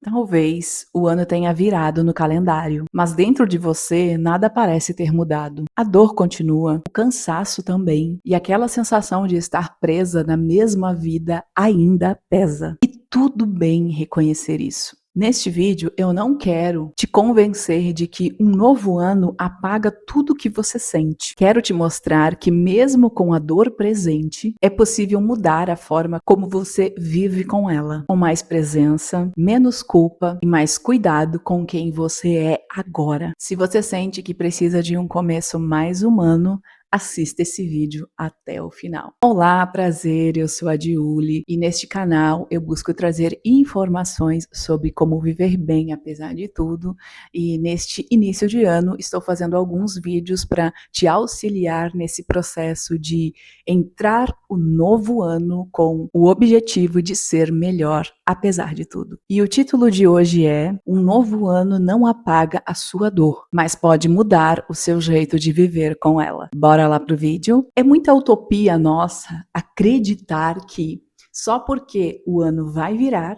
Talvez o ano tenha virado no calendário, mas dentro de você nada parece ter mudado. A dor continua, o cansaço também, e aquela sensação de estar presa na mesma vida ainda pesa. E tudo bem reconhecer isso. Neste vídeo, eu não quero te convencer de que um novo ano apaga tudo que você sente. Quero te mostrar que, mesmo com a dor presente, é possível mudar a forma como você vive com ela. Com mais presença, menos culpa e mais cuidado com quem você é agora. Se você sente que precisa de um começo mais humano, assista esse vídeo até o final. Olá, prazer, eu sou a Diuli e neste canal eu busco trazer informações sobre como viver bem apesar de tudo, e neste início de ano estou fazendo alguns vídeos para te auxiliar nesse processo de entrar o novo ano com o objetivo de ser melhor apesar de tudo. E o título de hoje é: Um novo ano não apaga a sua dor, mas pode mudar o seu jeito de viver com ela. Bora lá pro vídeo? É muita utopia nossa acreditar que só porque o ano vai virar,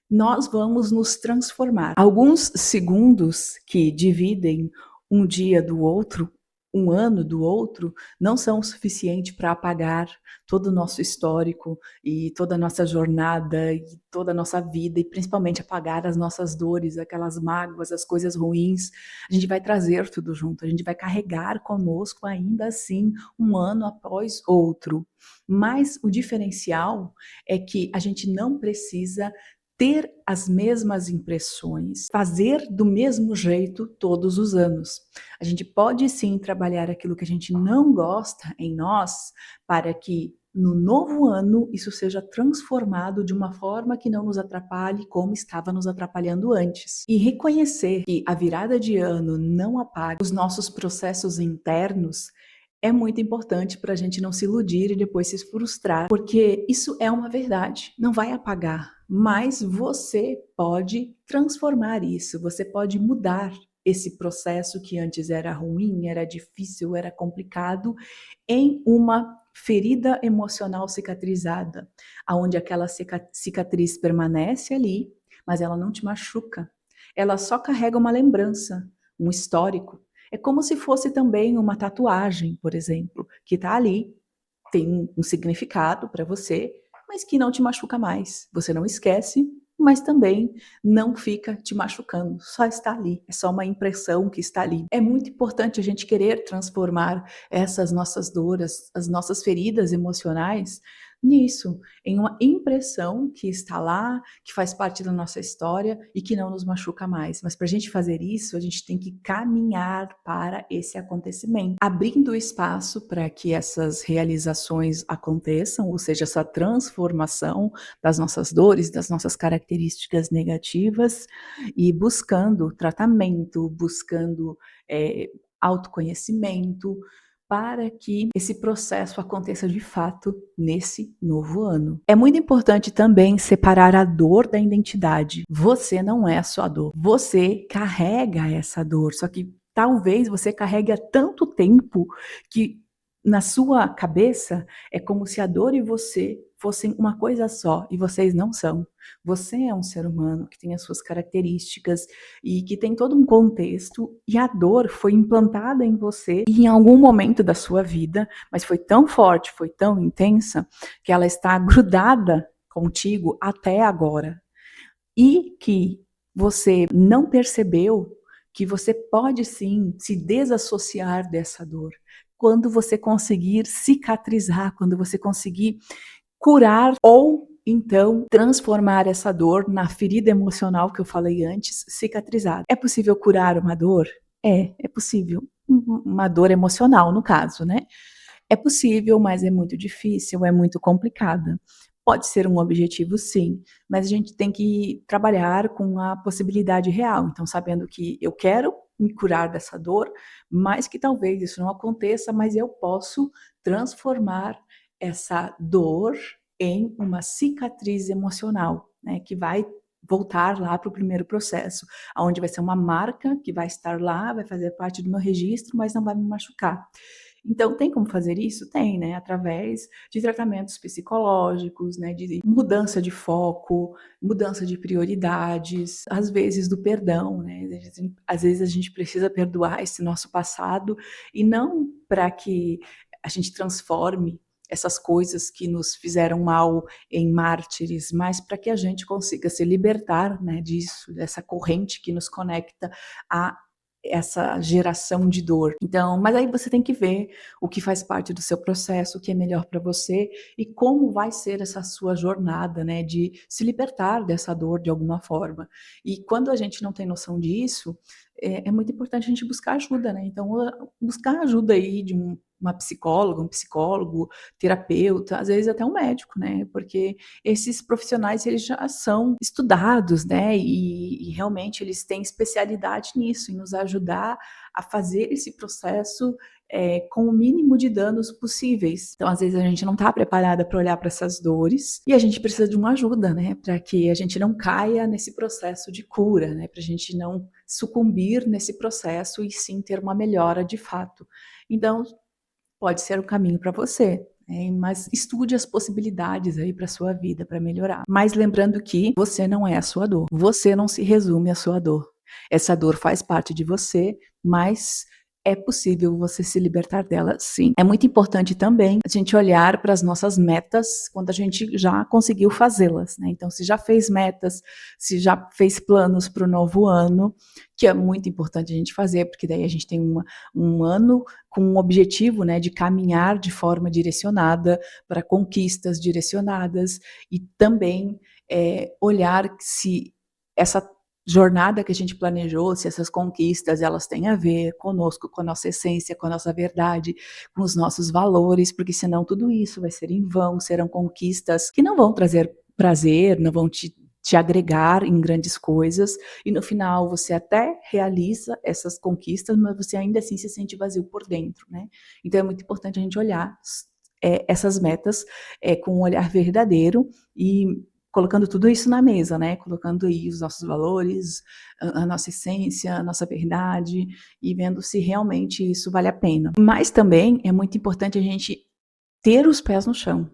nós vamos nos transformar. Alguns segundos que dividem um dia do outro, um ano do outro, não são o suficiente para apagar todo o nosso histórico e toda a nossa jornada e toda a nossa vida, e principalmente apagar as nossas dores, aquelas mágoas, as coisas ruins. A gente vai trazer tudo junto, a gente vai carregar conosco ainda assim um ano após outro. Mas o diferencial é que a gente não precisa ter as mesmas impressões, fazer do mesmo jeito todos os anos. A gente pode sim trabalhar aquilo que a gente não gosta em nós, para que no novo ano isso seja transformado de uma forma que não nos atrapalhe como estava nos atrapalhando antes. E reconhecer que a virada de ano não apaga os nossos processos internos é muito importante para a gente não se iludir e depois se frustrar, porque isso é uma verdade, não vai apagar, mas você pode transformar isso, você pode mudar esse processo que antes era ruim, era difícil, era complicado, em uma ferida emocional cicatrizada, aonde aquela cicatriz permanece ali, mas ela não te machuca, ela só carrega uma lembrança, um histórico. É como se fosse também uma tatuagem, por exemplo, que está ali, tem um significado para você, mas que não te machuca mais. Você não esquece, mas também não fica te machucando, só está ali, é só uma impressão que está ali. É muito importante a gente querer transformar essas nossas dores, as nossas feridas emocionais, nisso, em uma impressão que está lá, que faz parte da nossa história e que não nos machuca mais. Mas para a gente fazer isso, a gente tem que caminhar para esse acontecimento, abrindo espaço para que essas realizações aconteçam, ou seja, essa transformação das nossas dores, das nossas características negativas, e buscando tratamento, buscando autoconhecimento, para que esse processo aconteça de fato nesse novo ano. É muito importante também separar a dor da identidade. Você não é a sua dor, você carrega essa dor, só que talvez você carregue há tanto tempo que na sua cabeça é como se a dor e você fossem uma coisa só, e vocês não são. Você é um ser humano que tem as suas características e que tem todo um contexto, e a dor foi implantada em você em algum momento da sua vida, mas foi tão forte, foi tão intensa, que ela está grudada contigo até agora. E que você não percebeu que você pode sim se desassociar dessa dor. Quando você conseguir cicatrizar, quando você conseguir curar ou então transformar essa dor na ferida emocional que eu falei antes, cicatrizada. É possível curar uma dor? É possível. Uma dor emocional, no caso, né? É possível, mas é muito difícil, é muito complicada. Pode ser um objetivo, sim, mas a gente tem que trabalhar com a possibilidade real. Então, sabendo que eu quero me curar dessa dor, mas que talvez isso não aconteça, mas eu posso transformar essa dor em uma cicatriz emocional, né, que vai voltar lá para o primeiro processo, onde vai ser uma marca que vai estar lá, vai fazer parte do meu registro, mas não vai me machucar. Então, tem como fazer isso? Tem, né, através de tratamentos psicológicos, né, de mudança de foco, mudança de prioridades, às vezes do perdão, né, às vezes a gente precisa perdoar esse nosso passado e não para que a gente transforme essas coisas que nos fizeram mal em mártires, mas para que a gente consiga se libertar, né, disso, dessa corrente que nos conecta a essa geração de dor. Então, mas aí você tem que ver o que faz parte do seu processo, o que é melhor para você e como vai ser essa sua jornada, né, de se libertar dessa dor de alguma forma. E quando a gente não tem noção disso, é muito importante a gente buscar ajuda, né? Então, buscar ajuda aí de uma psicóloga, um psicólogo, terapeuta, às vezes até um médico, né? Porque esses profissionais eles já são estudados, né? E realmente eles têm especialidade nisso, em nos ajudar a fazer esse processo com o mínimo de danos possíveis. Então, às vezes a gente não está preparada para olhar para essas dores e a gente precisa de uma ajuda, né? Para que a gente não caia nesse processo de cura, né? Para a gente não sucumbir nesse processo e sim ter uma melhora de fato. Então, pode ser o caminho para você, né, mas estude as possibilidades aí para sua vida, para melhorar. Mas lembrando que você não é a sua dor, você não se resume à sua dor. Essa dor faz parte de você, mas é possível você se libertar dela, sim. É muito importante também a gente olhar para as nossas metas quando a gente já conseguiu fazê-las, né? Então, se já fez metas, se já fez planos para o novo ano, que é muito importante a gente fazer, porque daí a gente tem um ano com um objetivo, né, de caminhar de forma direcionada para conquistas direcionadas e também olhar se essa jornada que a gente planejou, se essas conquistas elas têm a ver conosco, com a nossa essência, com a nossa verdade, com os nossos valores, porque senão tudo isso vai ser em vão, serão conquistas que não vão trazer prazer, não vão te agregar em grandes coisas, e no final você até realiza essas conquistas, mas você ainda assim se sente vazio por dentro, né? Então é muito importante a gente olhar essas metas com um olhar verdadeiro e colocando tudo isso na mesa, né? Colocando aí os nossos valores, a nossa essência, a nossa verdade e vendo se realmente isso vale a pena. Mas também é muito importante a gente ter os pés no chão.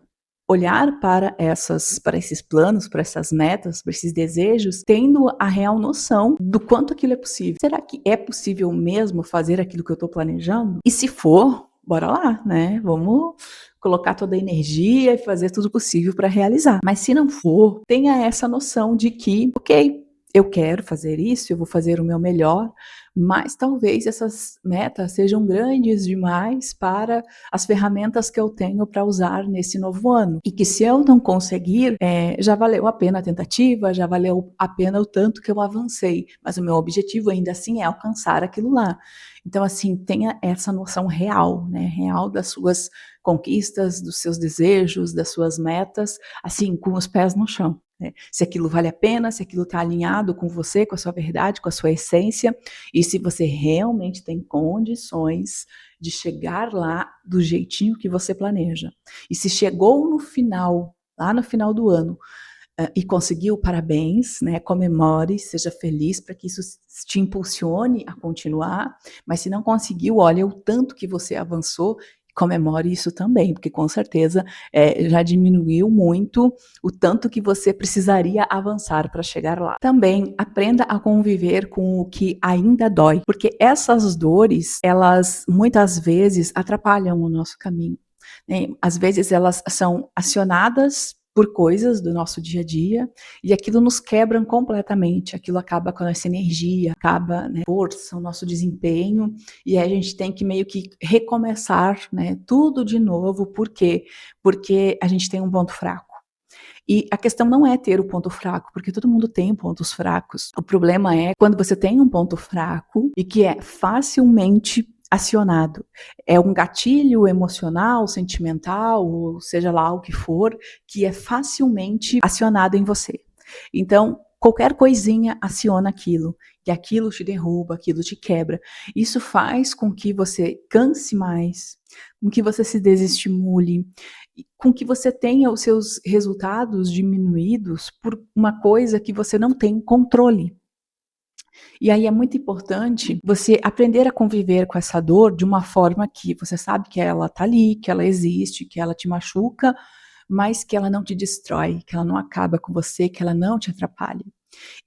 Olhar para esses planos, para essas metas, para esses desejos, tendo a real noção do quanto aquilo é possível. Será que é possível mesmo fazer aquilo que eu estou planejando? E se for, bora lá, né? Vamos colocar toda a energia e fazer tudo possível para realizar. Mas se não for, tenha essa noção de que, ok, eu quero fazer isso, eu vou fazer o meu melhor, mas talvez essas metas sejam grandes demais para as ferramentas que eu tenho para usar nesse novo ano. E que se eu não conseguir, já valeu a pena a tentativa, já valeu a pena o tanto que eu avancei, mas o meu objetivo ainda assim é alcançar aquilo lá. Então, assim, tenha essa noção real, né? Real das suas conquistas, dos seus desejos, das suas metas, assim, com os pés no chão. Né? Se aquilo vale a pena, se aquilo está alinhado com você, com a sua verdade, com a sua essência, e se você realmente tem condições de chegar lá do jeitinho que você planeja. E se chegou no final, lá no final do ano, e conseguiu, parabéns, né? Comemore, seja feliz para que isso te impulsione a continuar. Mas se não conseguiu, olha o tanto que você avançou. Comemore isso também, porque com certeza já diminuiu muito o tanto que você precisaria avançar para chegar lá. Também aprenda a conviver com o que ainda dói, porque essas dores, elas muitas vezes atrapalham o nosso caminho. Né? Às vezes elas são acionadas por coisas do nosso dia a dia e aquilo nos quebra completamente, aquilo acaba com a nossa energia, acaba, né, força, o nosso desempenho, e aí a gente tem que meio que recomeçar, né, tudo de novo, por quê? Porque a gente tem um ponto fraco. E a questão não é ter o ponto fraco, porque todo mundo tem pontos fracos. O problema é quando você tem um ponto fraco e que é facilmente acionado. É um gatilho emocional, sentimental, ou seja lá o que for, que é facilmente acionado em você. Então, qualquer coisinha aciona aquilo, e aquilo te derruba, aquilo te quebra. Isso faz com que você canse mais, com que você se desestimule, com que você tenha os seus resultados diminuídos por uma coisa que você não tem controle. E aí é muito importante você aprender a conviver com essa dor de uma forma que você sabe que ela tá ali, que ela existe, que ela te machuca, mas que ela não te destrói, que ela não acaba com você, que ela não te atrapalha.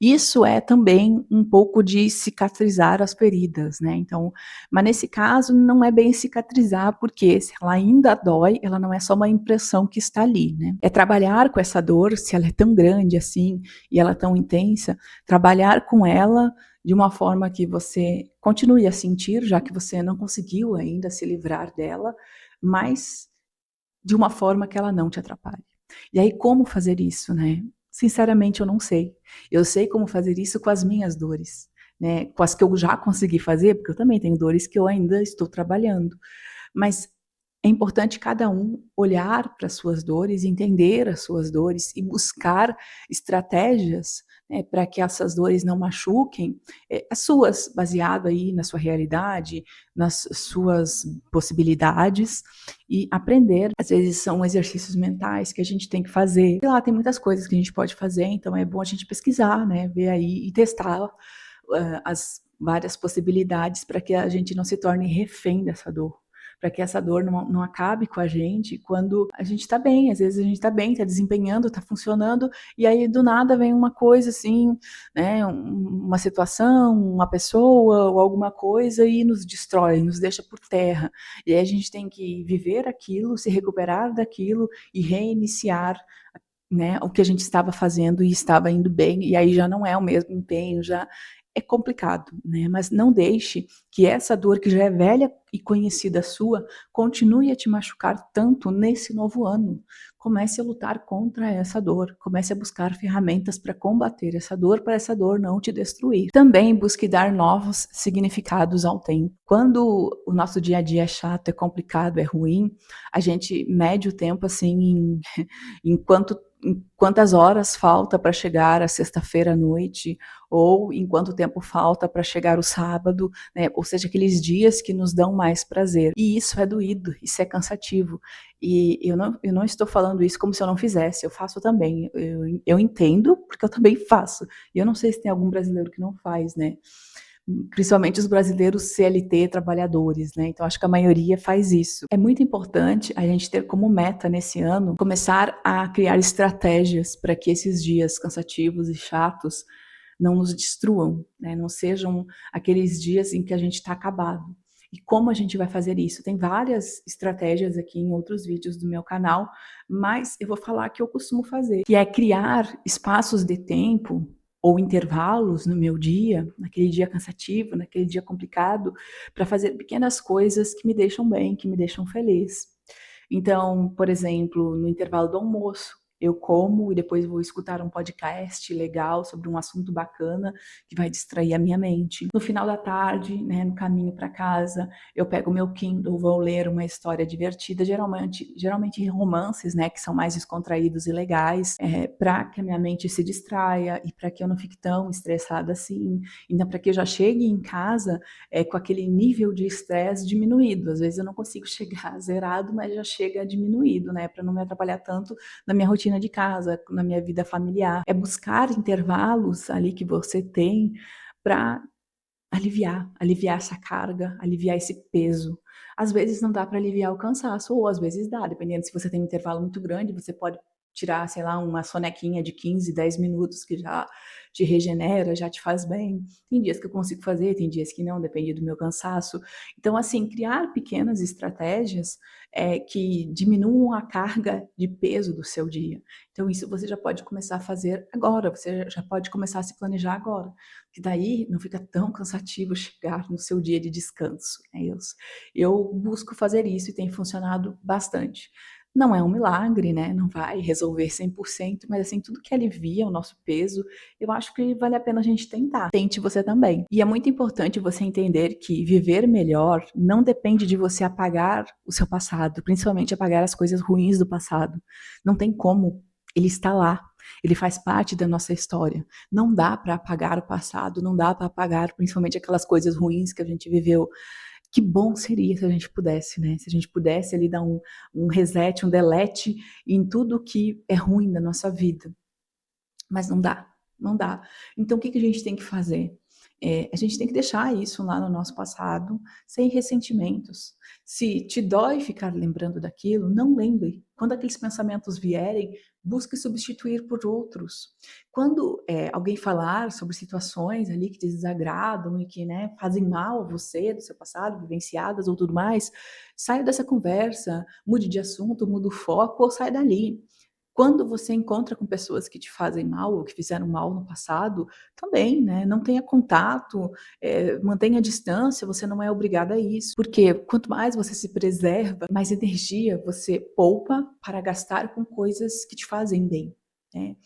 Isso é também um pouco de cicatrizar as feridas, né, então mas nesse caso não é bem cicatrizar, porque se ela ainda dói, ela não é só uma impressão que está ali, né. É trabalhar com essa dor, se ela é tão grande assim, e ela é tão intensa, trabalhar com ela de uma forma que você continue a sentir, já que você não conseguiu ainda se livrar dela, mas de uma forma que ela não te atrapalhe. E aí como fazer isso, né? Sinceramente eu não sei. Eu sei como fazer isso com as minhas dores, né, com as que eu já consegui fazer, porque eu também tenho dores que eu ainda estou trabalhando. Mas é importante cada um olhar para as suas dores, entender as suas dores e buscar estratégias, né, para que essas dores não machuquem, as suas, baseado aí na sua realidade, nas suas possibilidades e aprender. Às vezes são exercícios mentais que a gente tem que fazer. Sei lá, tem muitas coisas que a gente pode fazer, então é bom a gente pesquisar, né, ver aí e testar, as várias possibilidades para que a gente não se torne refém dessa dor, para que essa dor não acabe com a gente quando a gente está bem. Às vezes a gente está bem, está desempenhando, está funcionando, e aí do nada vem uma coisa assim, né, uma situação, uma pessoa ou alguma coisa e nos destrói, nos deixa por terra. E aí a gente tem que viver aquilo, se recuperar daquilo e reiniciar, né, o que a gente estava fazendo e estava indo bem, e aí já não é o mesmo empenho, já é complicado, né, mas não deixe que essa dor que já é velha e conhecida sua, continue a te machucar tanto nesse novo ano. Comece a lutar contra essa dor, comece a buscar ferramentas para combater essa dor, para essa dor não te destruir. Também busque dar novos significados ao tempo. Quando o nosso dia a dia é chato, é complicado, é ruim, a gente mede o tempo assim em em quantas horas falta para chegar a sexta-feira à noite, ou em quanto tempo falta para chegar o sábado, né? Ou seja, aqueles dias que nos dão mais prazer. E isso é doído, isso é cansativo. E eu não estou falando isso como se eu não fizesse, eu faço também. Eu entendo, porque eu também faço. E eu não sei se tem algum brasileiro que não faz, né? Principalmente os brasileiros CLT trabalhadores, né, então acho que a maioria faz isso. É muito importante a gente ter como meta nesse ano, começar a criar estratégias para que esses dias cansativos e chatos não nos destruam, né, não sejam aqueles dias em que a gente está acabado. E como a gente vai fazer isso? Tem várias estratégias aqui em outros vídeos do meu canal, mas eu vou falar que eu costumo fazer, que é criar espaços de tempo ou intervalos no meu dia, naquele dia cansativo, naquele dia complicado, para fazer pequenas coisas que me deixam bem, que me deixam feliz. Então, por exemplo, no intervalo do almoço, eu como e depois vou escutar um podcast legal sobre um assunto bacana que vai distrair a minha mente. No final da tarde, né, no caminho para casa, eu pego o meu Kindle, vou ler uma história divertida, geralmente romances, né, que são mais descontraídos e legais, para que a minha mente se distraia e para que eu não fique tão estressada assim. Então, para que eu já chegue em casa com aquele nível de estresse diminuído. Às vezes eu não consigo chegar zerado, mas já chega diminuído, né, para não me atrapalhar tanto na minha rotina de casa, na minha vida familiar. É buscar intervalos ali que você tem para aliviar essa carga, aliviar esse peso. Às vezes não dá para aliviar o cansaço, ou às vezes dá, dependendo se você tem um intervalo muito grande, você pode tirar, sei lá, uma sonequinha de 15, 10 minutos que já te regenera, já te faz bem. Tem dias que eu consigo fazer, tem dias que não, depende do meu cansaço. Então, assim, criar pequenas estratégias que diminuam a carga de peso do seu dia. Então, isso você já pode começar a fazer agora, você já pode começar a se planejar agora, que daí não fica tão cansativo chegar no seu dia de descanso, né. Eu busco fazer isso e tem funcionado bastante. Não é um milagre, né, não vai resolver 100%, mas, assim, tudo que alivia o nosso peso, eu acho que vale a pena a gente tentar. Tente você também. E é muito importante você entender que viver melhor não depende de você apagar o seu passado, principalmente apagar as coisas ruins do passado. Não tem como, ele está lá, ele faz parte da nossa história. Não dá para apagar o passado, não dá para apagar principalmente aquelas coisas ruins que a gente viveu. Que bom seria se a gente pudesse, né, se a gente pudesse ali dar um reset, um delete em tudo que é ruim da nossa vida, mas não dá, não dá. Então o que que a gente tem que fazer? A gente tem que deixar isso lá no nosso passado, sem ressentimentos. Se te dói ficar lembrando daquilo, não lembre. Quando aqueles pensamentos vierem, busque substituir por outros. Quando alguém falar sobre situações ali que te desagradam e que, né, fazem mal a você, do seu passado, vivenciadas ou tudo mais, saia dessa conversa, mude de assunto, mude o foco ou sai dali. Quando você encontra com pessoas que te fazem mal ou que fizeram mal no passado, também, né, não tenha contato, mantenha a distância, você não é obrigada a isso. Porque quanto mais você se preserva, mais energia você poupa para gastar com coisas que te fazem bem, né.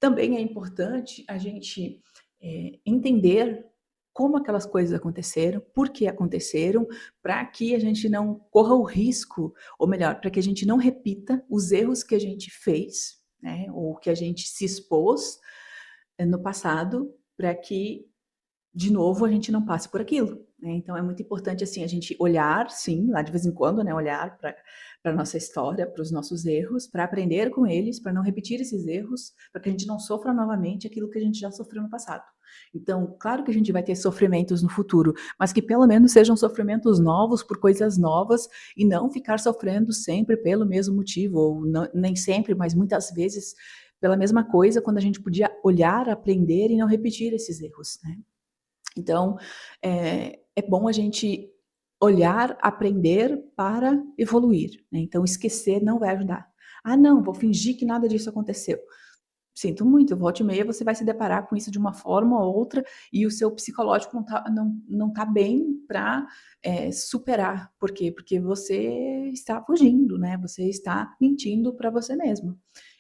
Também é importante a gente, entender como aquelas coisas aconteceram, por que aconteceram, para que a gente não corra o risco, ou melhor, para que a gente não repita os erros que a gente fez, né, ou que a gente se expôs, no passado, para que de novo a gente não passe por aquilo, né. Então é muito importante, assim, a gente olhar, sim, lá de vez em quando, né, olhar para a nossa história, para os nossos erros, para aprender com eles, para não repetir esses erros, para que a gente não sofra novamente aquilo que a gente já sofreu no passado. Então, claro que a gente vai ter sofrimentos no futuro, mas que pelo menos sejam sofrimentos novos por coisas novas e não ficar sofrendo sempre pelo mesmo motivo, ou nem sempre, mas muitas vezes pela mesma coisa, quando a gente podia olhar, aprender e não repetir esses erros, né. Então, é bom a gente olhar, aprender para evoluir, né. Então esquecer não vai ajudar. "Ah não, vou fingir que nada disso aconteceu". Sinto muito, volta e meia você vai se deparar com isso de uma forma ou outra, e o seu psicológico não tá bem para superar. Por quê? Porque você está fugindo, né, você está mentindo para você mesmo.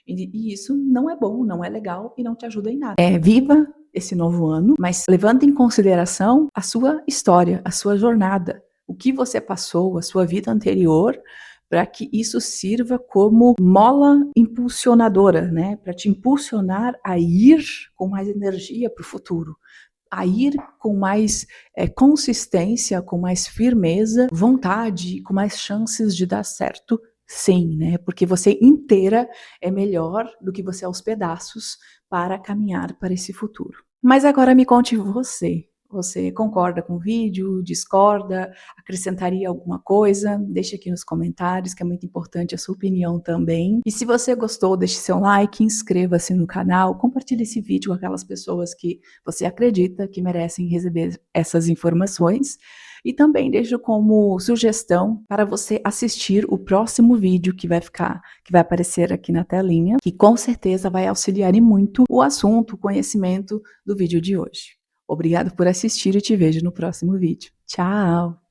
E isso não é bom, não é legal e não te ajuda em nada. Viva esse novo ano, mas levando em consideração a sua história, a sua jornada, o que você passou, a sua vida anterior, para que isso sirva como mola impulsionadora, né, para te impulsionar a ir com mais energia para o futuro, a ir com mais consistência, com mais firmeza, vontade, com mais chances de dar certo, sim, né, porque você inteira é melhor do que você aos pedaços para caminhar para esse futuro. Mas agora me conte você. Você concorda com o vídeo? Discorda? Acrescentaria alguma coisa? Deixe aqui nos comentários, que é muito importante a sua opinião também. E se você gostou, deixe seu like, inscreva-se no canal, compartilhe esse vídeo com aquelas pessoas que você acredita que merecem receber essas informações. E também deixo como sugestão para você assistir o próximo vídeo que vai aparecer aqui na telinha, que com certeza vai auxiliar e muito o assunto, o conhecimento do vídeo de hoje. Obrigado por assistir e te vejo no próximo vídeo. Tchau!